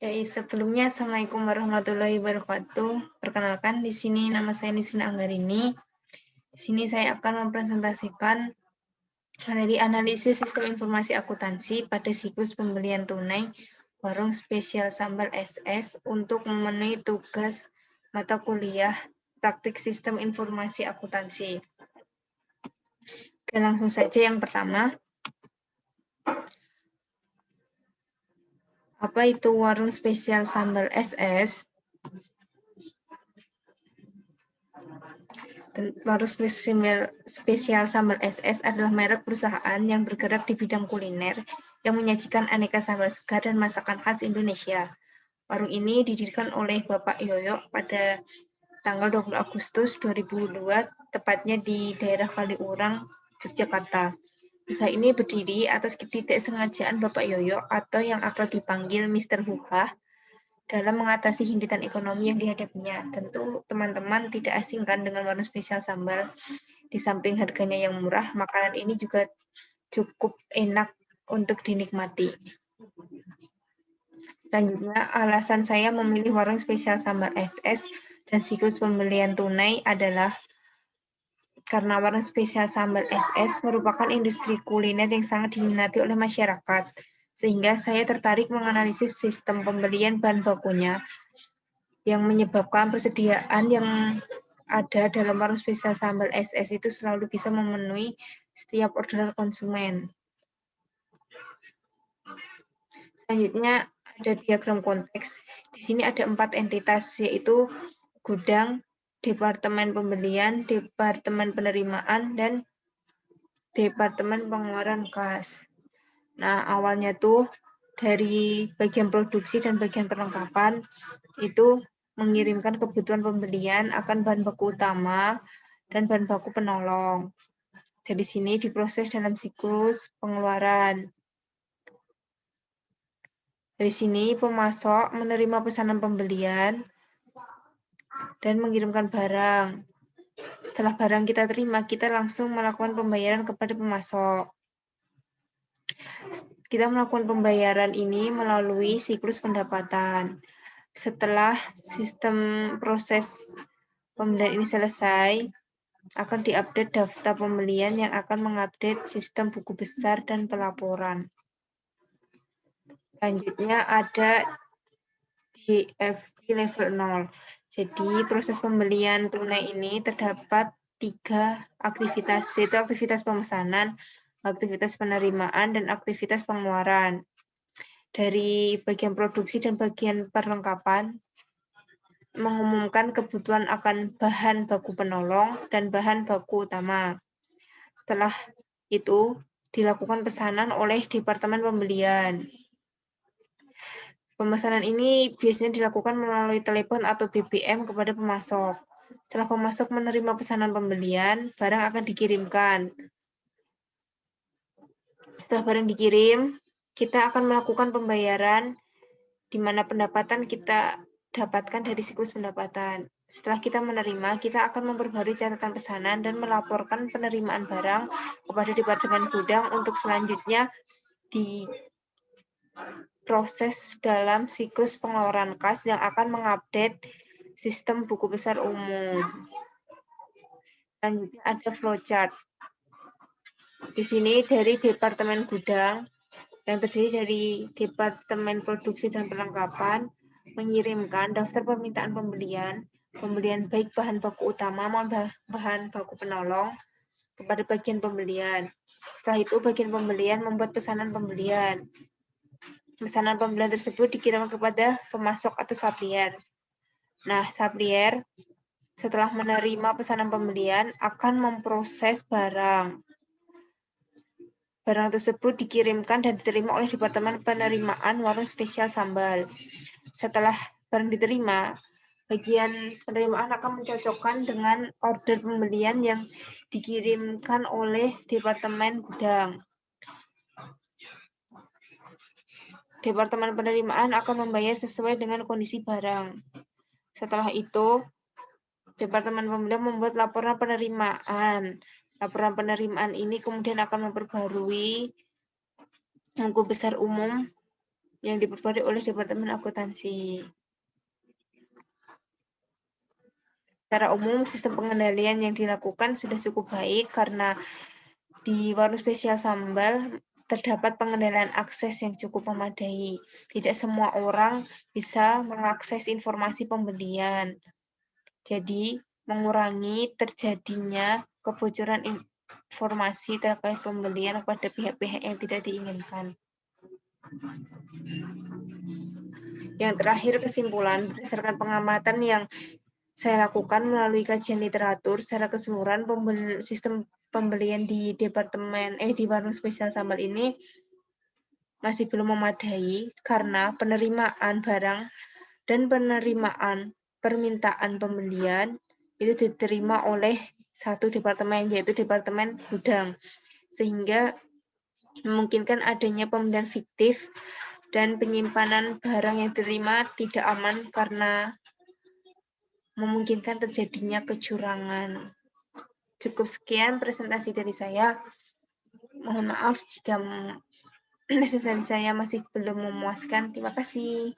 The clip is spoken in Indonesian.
Sebelumnya Assalamualaikum warahmatullahi wabarakatuh. Perkenalkan di sini nama saya Nisina Anggarini. Di sini saya akan mempresentasikan materi analisis sistem informasi akuntansi pada siklus pembelian tunai warung spesial sambal SS untuk memenuhi tugas mata kuliah praktik sistem informasi akuntansi. Oke, langsung saja yang pertama. Apa itu warung spesial sambal SS? Warung spesial sambal SS adalah merek perusahaan yang bergerak di bidang kuliner yang menyajikan aneka sambal segar dan masakan khas Indonesia. Warung ini didirikan oleh Bapak Yoyo pada tanggal 20 Agustus 2002, tepatnya di daerah Kaliurang, Yogyakarta. Usaha ini berdiri atas ketidaksengajaan Bapak Yoyo atau yang akrab dipanggil Mr. Huha dalam mengatasi himpitan ekonomi yang dihadapinya. Tentu teman-teman tidak asing kan dengan warung spesial sambal. Di samping harganya yang murah, makanan ini juga cukup enak untuk dinikmati. Selanjutnya, alasan saya memilih warung spesial sambal SS dan siklus pembelian tunai adalah karena warung spesial sambal SS merupakan industri kuliner yang sangat diminati oleh masyarakat, sehingga saya tertarik menganalisis sistem pembelian bahan bakunya yang menyebabkan persediaan yang ada dalam warung spesial sambal SS itu selalu bisa memenuhi setiap orderan konsumen. Selanjutnya ada diagram konteks. Di sini ada 4 entitas, yaitu gudang, departemen pembelian, departemen penerimaan, dan departemen pengeluaran kas. Nah, awalnya tuh dari bagian produksi dan bagian perlengkapan itu mengirimkan kebutuhan pembelian akan bahan baku utama dan bahan baku penolong. Dari sini diproses dalam siklus pengeluaran. Dari sini pemasok menerima pesanan pembelian dan mengirimkan barang. Setelah barang kita terima, kita langsung melakukan pembayaran kepada pemasok. Kita melakukan pembayaran ini melalui siklus pendapatan. Setelah sistem proses pembelian ini selesai, akan diupdate daftar pembelian yang akan mengupdate sistem buku besar dan pelaporan. Selanjutnya ada DFG level 0. Jadi proses pembelian tunai ini terdapat 3 aktivitas, yaitu aktivitas pemesanan, aktivitas penerimaan, dan aktivitas pengeluaran. Dari bagian produksi dan bagian perlengkapan, mengumumkan kebutuhan akan bahan baku penolong dan bahan baku utama. Setelah itu, dilakukan pesanan oleh Departemen Pembelian. Pemesanan ini biasanya dilakukan melalui telepon atau BBM kepada pemasok. Setelah pemasok menerima pesanan pembelian, barang akan dikirimkan. Setelah barang dikirim, kita akan melakukan pembayaran, di mana pendapatan kita dapatkan dari siklus pendapatan. Setelah kita menerima, kita akan memperbarui catatan pesanan dan melaporkan penerimaan barang kepada Departemen Gudang untuk selanjutnya diproses dalam siklus pengeluaran kas yang akan mengupdate sistem buku besar umum. Selanjutnya ada flowchart. Di sini dari Departemen Gudang yang terdiri dari Departemen Produksi dan Perlengkapan mengirimkan daftar permintaan pembelian baik bahan baku utama maupun bahan baku penolong kepada bagian pembelian. Setelah itu bagian pembelian membuat pesanan pembelian. Pesanan pembelian tersebut dikirim kepada pemasok atau supplier. Nah, supplier setelah menerima pesanan pembelian akan memproses barang. Barang tersebut dikirimkan dan diterima oleh Departemen Penerimaan Warung Spesial Sambal. Setelah barang diterima, bagian penerimaan akan mencocokkan dengan order pembelian yang dikirimkan oleh Departemen Gudang. Departemen Penerimaan akan membayar sesuai dengan kondisi barang. Setelah itu, Departemen Pembelian membuat laporan penerimaan. Laporan penerimaan ini kemudian akan memperbarui buku besar umum yang diperbarui oleh Departemen Akuntansi. Secara umum, sistem pengendalian yang dilakukan sudah cukup baik karena di warung spesial sambal terdapat pengendalian akses yang cukup memadai. Tidak semua orang bisa mengakses informasi pembelian. Jadi, mengurangi terjadinya kebocoran informasi terkait pembelian kepada pihak-pihak yang tidak diinginkan. Yang terakhir, kesimpulan berdasarkan pengamatan yang saya lakukan melalui kajian literatur secara keseluruhan sistem pembelian di di warung spesial sambal ini masih belum memadai karena penerimaan barang dan penerimaan permintaan pembelian itu diterima oleh satu departemen, yaitu Departemen Gudang, sehingga memungkinkan adanya pembelian fiktif dan penyimpanan barang yang diterima tidak aman karena memungkinkan terjadinya kecurangan. Cukup sekian presentasi dari saya. Mohon maaf jika presentasi saya masih belum memuaskan. Terima kasih.